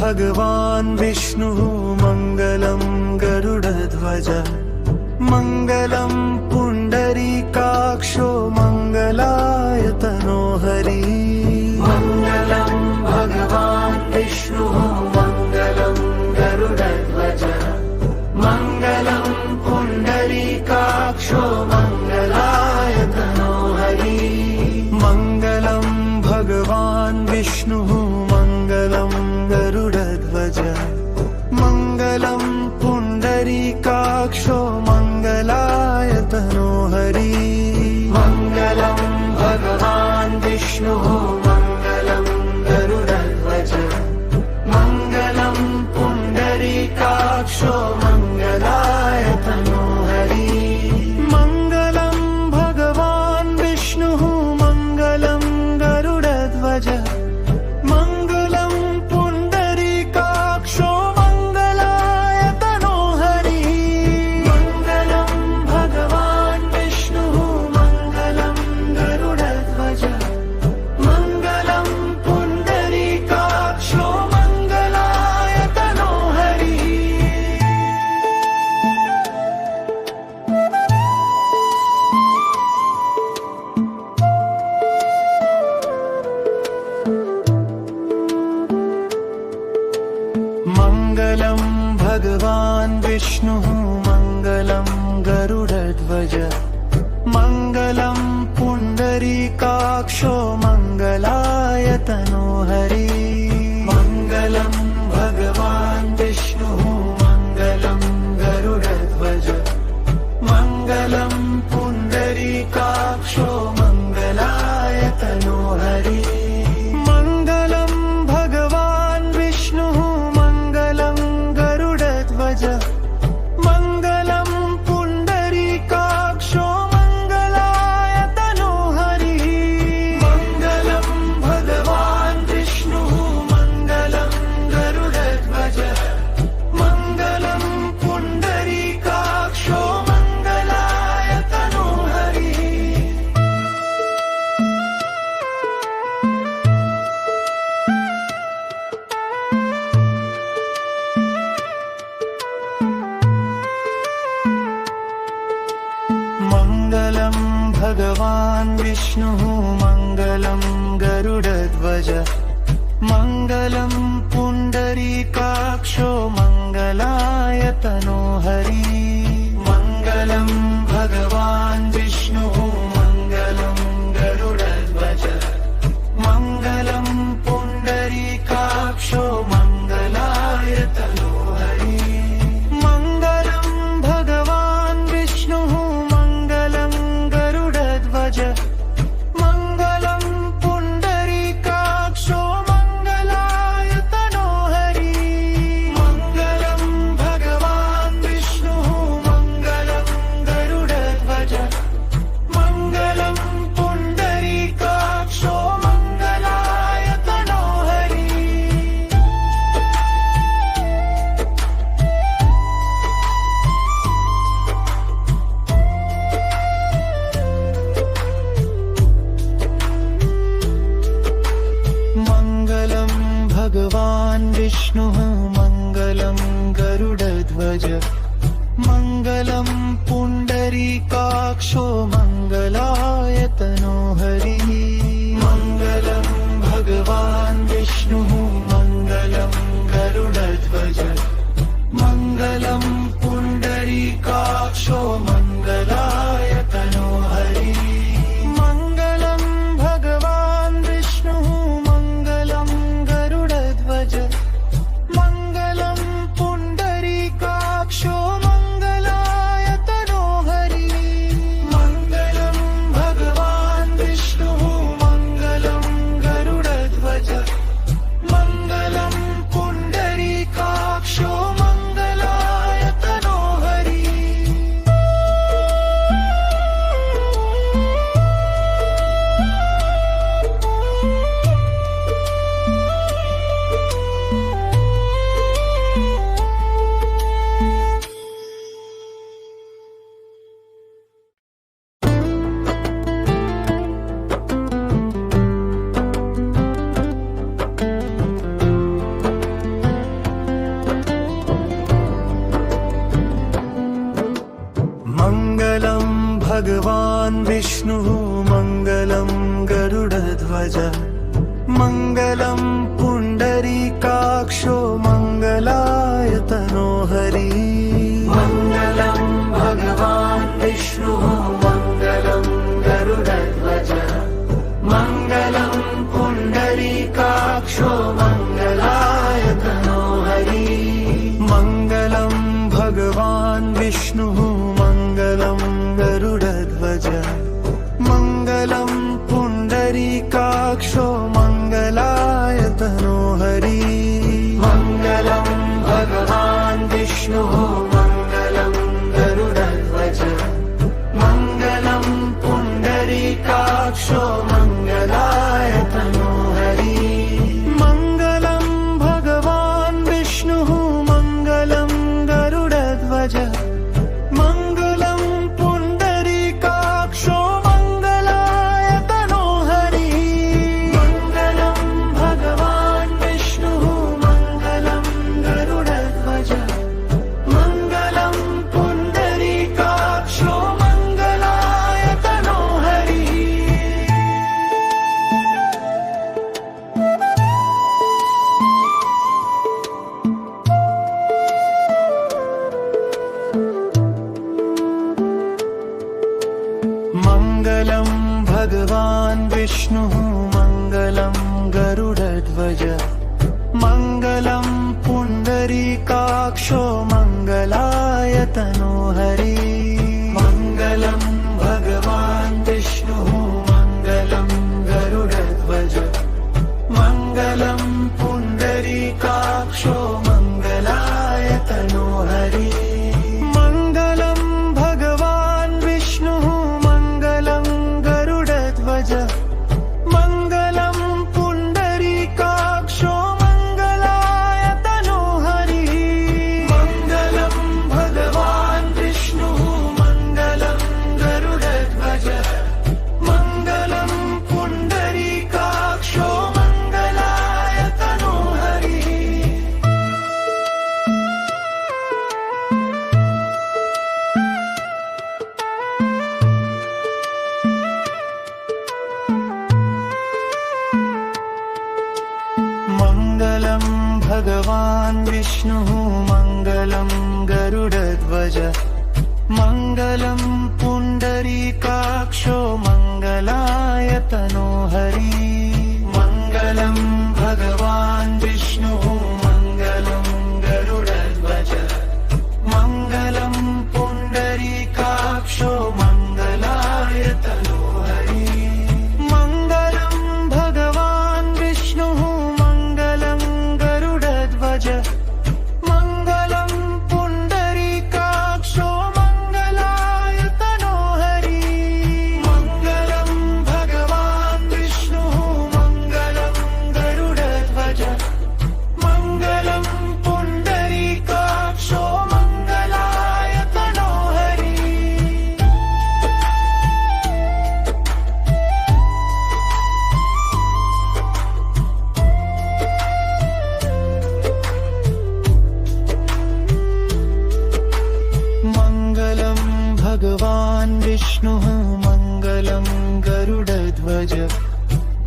भगवान् विष्णुः मङ्गलं गरुडध्वज मङ्गलं पुण्डरीकाक्षो मङ्गलायतनो हरि मङ्गलं भगवान् विष्णुः मङ्गलं गरुडध्वज मङ्गलं पुण्डरीकाक्षो मङ्गलायतनो हरि मङ्गलं भगवान् विष्णुः मङ्गलं गरुडध्वज मङ्गलं पुण्डरीकाक्षो मङ्गलायतनो हरि मङ्गलं भगवान् विष्णुः मङ्गलं गरुडध्वज मङ्गलं पुण्डरीकाक्षो मङ्गलायतनो हरि मङ्गलं भगवान् विष्णुः मङ्गलं गरुडध्वज मङ्गलं पुण्डरीकाक्षो मङ्गलायतनो हरि मङ्गलं भगवान् विष्णुः मङ्गलं गरुडध्वज मङ्गलं पुण्डरीकाक्षो मङ्गलायतनो हरि मङ्गलं भगवान् विष्णुः मङ्गलं गरुडध्वज मङ्गलं पुण्डरीकाक्षो मङ्गलायतनो हरि मङ्गलं भगवान् विष्णुः मङ्गलं गरुडध्वज मङ्गलं पुण्डरीकाक्षो मङ्गलायतनो हरि मङ्गलं भगवान् विष्णुः मङ्गलं गरुडध्वज मङ्गलं पुण्डरीकाक्षो मङ्गलायतनो हरि मङ्गलं भगवान् विष्णुः मङ्गलं गरुडध्वज मङ्गलं पुण्डरीकाक्षो मङ्गलायतनो हरि मङ्गलं भगवान् विष्णुः मङ्गलं गरुडध्वज मङ्गलं पुण्डरीकाक्षो मङ्गलायतनो हरि मङ्गलं भगवान् विष्णुः मङ्गलं गरुडध्वज मङ्गलं पुण्डरीकाक्षो मङ्गलायतनो हरि मङ्गलं भगवान् विष्णुः मङ्गलं गरुडध्वज मङ्गलं पुण्डरीकाक्षो मङ्गलायतनो हरि मङ्गलं भगवान् विष्णुः मङ्गलं गरुडध्वज मङ्गलं पुण्डरीकाक्षो मङ्गलायतनो हरि मङ्गलं भगवान् विष्णुः मङ्गलं गरुडध्वज मङ्गलं पुण्डरीकाक्षो मङ्गलायतनो हरि मङ्गलं भगवान् विष्णुः मङ्गलं गरुडध्वज मङ्गलं पुण्डरीकाक्षो मङ्गलायतनो हरि मङ्गलं भगवान् विष्णुः मङ्गलं गरुडध्वज मङ्गलं पुण्डरीकाक्षो मङ्गलायतनो हरि मङ्गलं भगवान् भगवान् विष्णुः मङ्गलं गरुडध्वज मङ्गलं पुण्डरीकाक्षो मङ्गलायतनो हरि मङ्गलं भगवान् विष्णुः मङ्गलं गरुडध्वज मङ्गलं पुण्डरीकाक्षो मङ्गलायतनो हरि मङ्गलं भगवान् विष्णुः मङ्गलं गरुडध्वज मङ्गलं पुण्डरीकाक्षो मङ्गलायतनो हरि मङ्गलं भगवान् विष्णुः मङ्गलं गरुडध्वज मङ्गलं पुण्डरीकाक्षो मङ्गलायतनो हरि मङ्गलं भगवान् विष्णुः मङ्गलं गरुडध्वज मङ्गलं पुण्डरीकाक्षो मङ्गलायतनो हरि मङ्गलं भगवान् विष्णुः मङ्गलं गरुडध्वज मङ्गलं पुण्डरीकाक्षो मङ्गलायतनो हरि मङ्गलं भगवान् विष्णुः मङ्गलं गरुडध्वज मङ्गलं पुण्डरीकाक्षो मङ्गलायतनो हरि मङ्गलं भगवान् विष्णुः मङ्गलं गरुडध्वज मङ्गलं पुण्डरीकाक्षो मङ्गलायतनो हरि मङ्गलं भगवान् विष्णुः मङ्गलं गरुडध्वज मङ्गलं पुण्डरीकाक्षो मङ्गलायतनो हरि मङ्गलं भगवान् विष्णुः मङ्गलं गरुडध्वज मङ्गलं पुण्डरीकाक्षो मङ्गलायतनो हरि मङ्गलं भगवान् विष्णुः मङ्गलं गरुडध्वज मङ्गलं पुण्डरीकाक्षो मङ्गलायतनो हरि मङ्गलं भगवान् विष्णुः मङ्गलं गरुडध्वज मङ्गलं पुण्डरीकाक्षो मङ्गलायतनो हरि मङ्गलं भगवान् विष्णुः मङ्गलं गरुडध्वज मङ्गलं पुण्डरीकाक्षो मङ्गलायतनो हरि मङ्गलं भगवान् विष्णुः मङ्गलं गरुडध्वज मङ्गलं पुण्डरीकाक्षो मङ्गलायतनो हरि मङ्गलं भगवान् विष्णुः मङ्गलं गरुडध्वज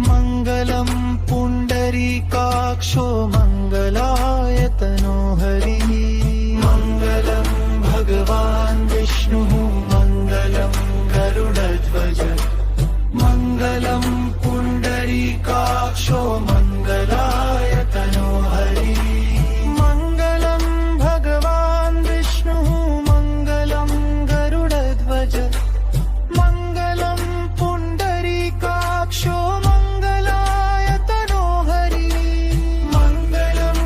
मङ्गलं पुण्डरीकाक्षो मङ्गलायतनो हरि मङ्गलं भगवान् विष्णुः मङ्गलं गरुडध्वज मङ्गलं पुण्डरीकाक्षो मङ्गलायतनो हरि मङ्गलं भगवान् विष्णुः मङ्गलं गरुडध्वज मङ्गलं पुण्डरीकाक्षो मङ्गलायतनो हरि मङ्गलं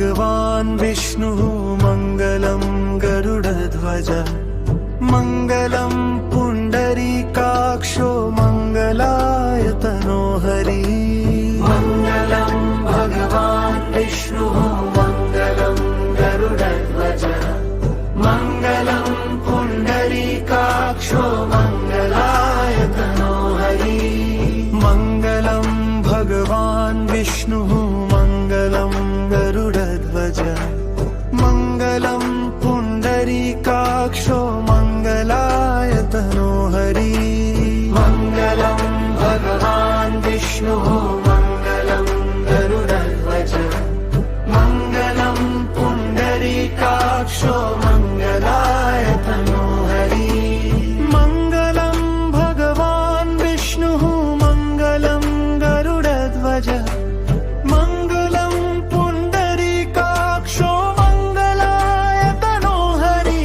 भगवान् विष्णुः मङ्गलं गरुडध्वज मङ्गलं पुण्डरीकाक्षो मङ्गलायतनो हरि मङ्गलं भगवान् विष्णुः मङ्गलं गरुडध्वज मङ्गलं पुण्डरीकाक्षो मङ्गलायतनो हरि मङ्गलं भगवान् विष्णुः मङ्गलं गरुडध्वज मङ्गलं पुण्डरीकाक्षो मङ्गलायतनो हरि मङ्गलं भगवान् विष्णुः मङ्गलं गरुडध्वज मङ्गलं पुण्डरीकाक्षो मङ्गलायतनो हरि मङ्गलं भगवान् विष्णुः मङ्गलं गरुडध्वज मङ्गलं पुण्डरीकाक्षो मङ्गलायतनो हरि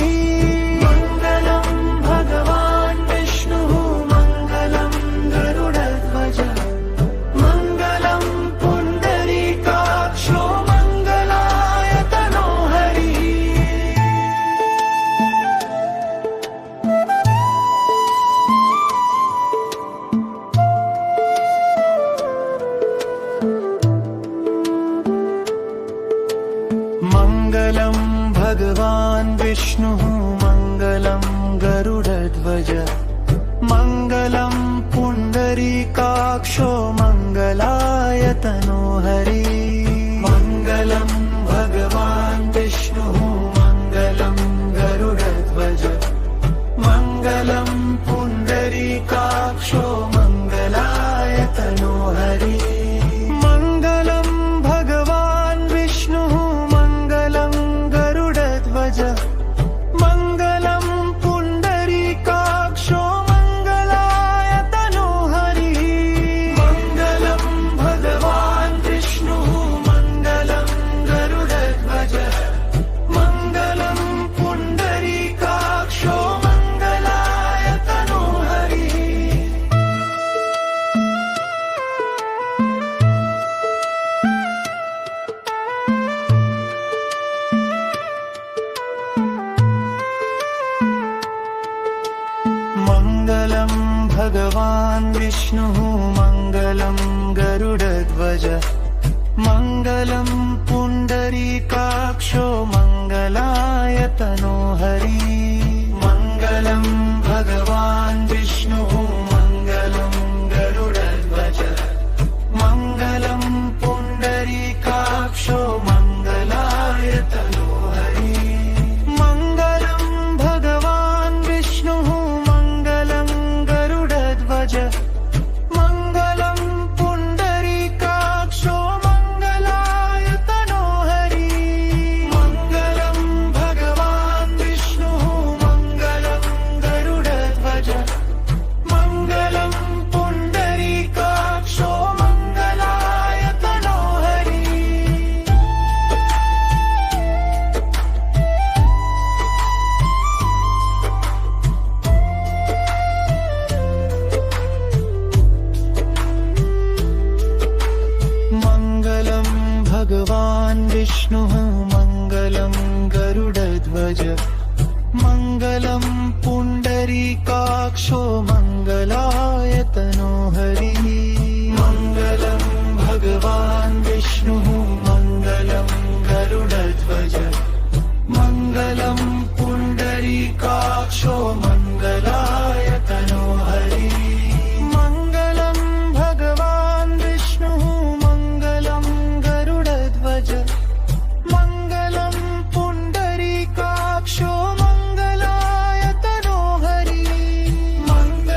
मङ्गलं भगवान् विष्णुः मङ्गलं गरुडध्वज मङ्गलं पुण्डरीकाक्षो मङ्गलायतनो हरि मङ्गलं भगवान् विष्णुः मङ्गलं गरुडध्वज मङ्गलं पुण्डरीकाक्षो मङ्गलायतनो हरि मङ्गलं भगवान् विष्णुः मङ्गलं गरुडध्वज मङ्गलं पुण्डरीकाक्षो मङ्गलायतनो हरि मङ्गलं भगवान् विष्णुः मङ्गलं गरुडध्वज मङ्गलं पुण्डरीकाक्षो मङ्गलायतनो हरि मङ्गलं भगवान् विष्णुः मङ्गलं गरुडध्वज मङ्गलं पुण्डरीकाक्षो मङ्गलायतनो हरि मङ्गलं भगवान् विष्णुः मङ्गलं गरुडध्वज मङ्गलं पुण्डरीकाक्षो मङ्गलायतनो हरि मङ्गलं भगवान् विष्णुः मङ्गलं गरुडध्वज मङ्गलं पुण्डरीकाक्षो मङ्गलायतनो हरि मङ्गलं भगवान् विष्णुः मङ्गलं गरुडध्वज मङ्गलं पुण्डरीकाक्षो मङ्गलायतनो हरि मङ्गलं भगवान् विष्णुः मङ्गलं गरुडध्वज मङ्गलं पुण्डरीकाक्षो मङ्गलायतनो हरि मङ्गलं भगवान् विष्णुः मङ्गलं गरुडध्वज मङ्गलं पुण्डरीकाक्षो मङ्गलायतनो हरि मङ्गलं भगवान् विष्णुः मङ्गलं गरुडध्वज मङ्गलं पुण्डरीकाक्षो मङ्गलायतनो हरि मङ्गलं भगवान् विष्णुः मङ्गलं गरुडध्वज मङ्गलं पुण्डरीकाक्षो मङ्गलायतनो हरि मङ्गलं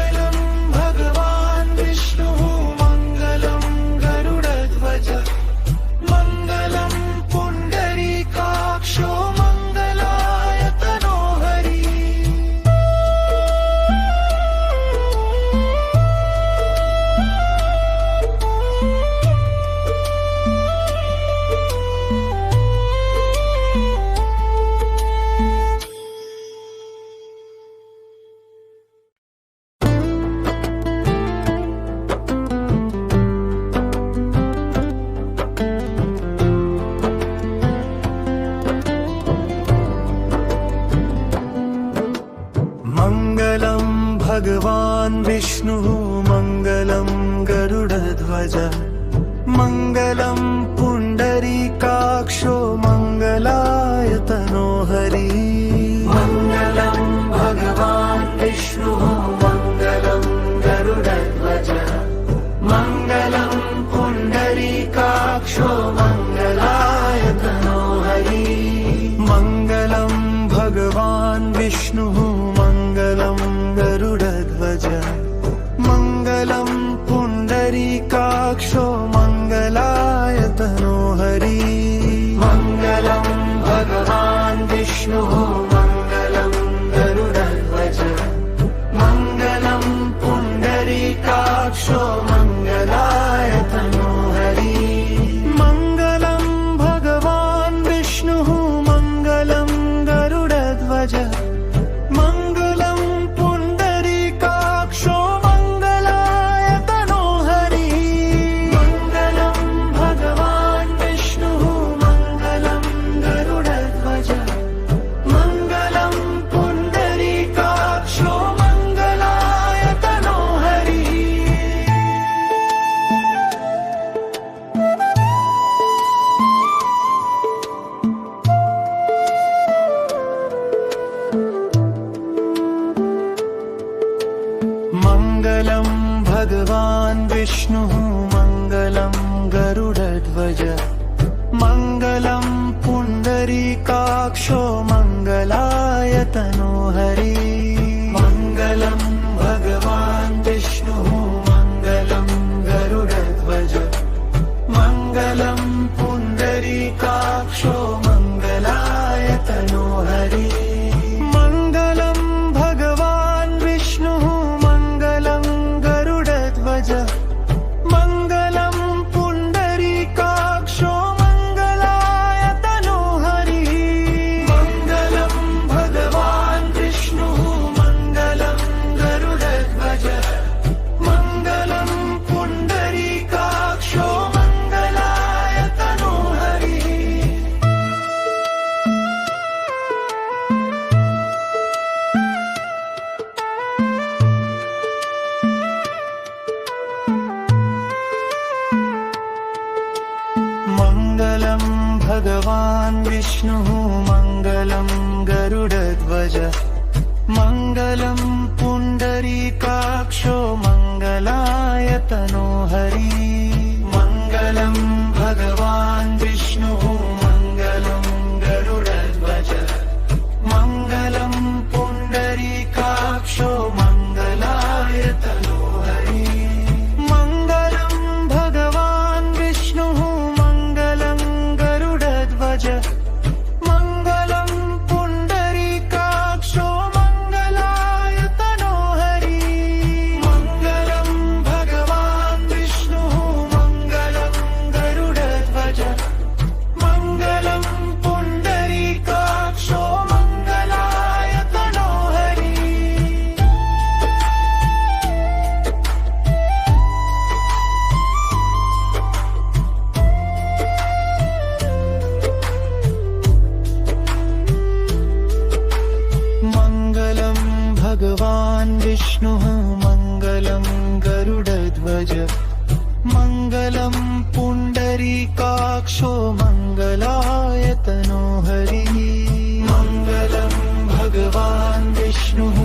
भगवान् विष्णुः मङ्गलं गरुडध्वज मङ्गलं पुण्डरीकाक्षो मङ्गलायतनो हरिः मङ्गलं भगवान् विष्णुः मङ्गलं गरुडध्वज मङ्गलं पुण्डरीकाक्षो मङ्गलायतनो हरिः मङ्गलं भगवान् विष्णुः मङ्गलं गरुडध्वज मङ्गलं पुण्डरीकाक्षो मङ्गलायतनो हरिः मङ्गलं भगवान् विष्णुः मङ्गलं गरुडध्वज मङ्गलं पुण्डरीकाक्षो मङ्गलायतनो हरिः मङ्गलं भगवान् विष्णुः मङ्गलं गरुडध्वज मङ्गलं पुण्डरीकाक्षो मङ्गलायतनो हरिः मङ्गलं भगवान् विष्णुः मङ्गलं गरुडध्वज मङ्गलं पुण्डरीकाक्षो मङ्गलायतनो हरिः मङ्गलं भगवान् विष्णुः मङ्गलं गरुडध्वज मङ्गलं पुण्डरीकाक्षो मङ्गलायतनो हरिः मङ्गलं भगवान् विष्णुः मङ्गलं गरुडध्वज मङ्गलं पुण्डरीकाक्षो मङ्गलायतनो हरिः मङ्गलं भगवान् विष्णुः मङ्गलं गरुडध्वज मङ्गलं पुण्डरीकाक्षो मङ्गलायतनो हरिः मङ्गलं भगवान् विष्णुः मङ्गलं गरुडध्वज मङ्गलं पुण्डरीकाक्षो मङ्गलायतनो हरिः मङ्गलं भगवान् विष्णुः मङ्गलं गरुडध्वज मङ्गलं पुण्डरीकाक्षो मङ्गलायतनो हरिः मङ्गलं भगवान् विष्णुः मङ्गलं गरुडध्वज मङ्गलं पुण्डरीकाक्षो मङ्गलायतनो हरिः मङ्गलं भगवान् विष्णुः मङ्गलं गरुडध्वज मङ्गलं पुण्डरीकाक्षो मङ्गलायतनो हरिः मङ्गलं भगवान् विष्णुः मङ्गलं गरुडध्वज मङ्गलं पुण्डरीकाक्षो मङ्गलायतनो हरिः मङ्गलं भगवान् विष्णुः मङ्गलं गरुडध्वज मङ्गलं पुण्डरीकाक्षो मङ्गलायतनो हरिः मङ्गलं भगवान् विष्णुः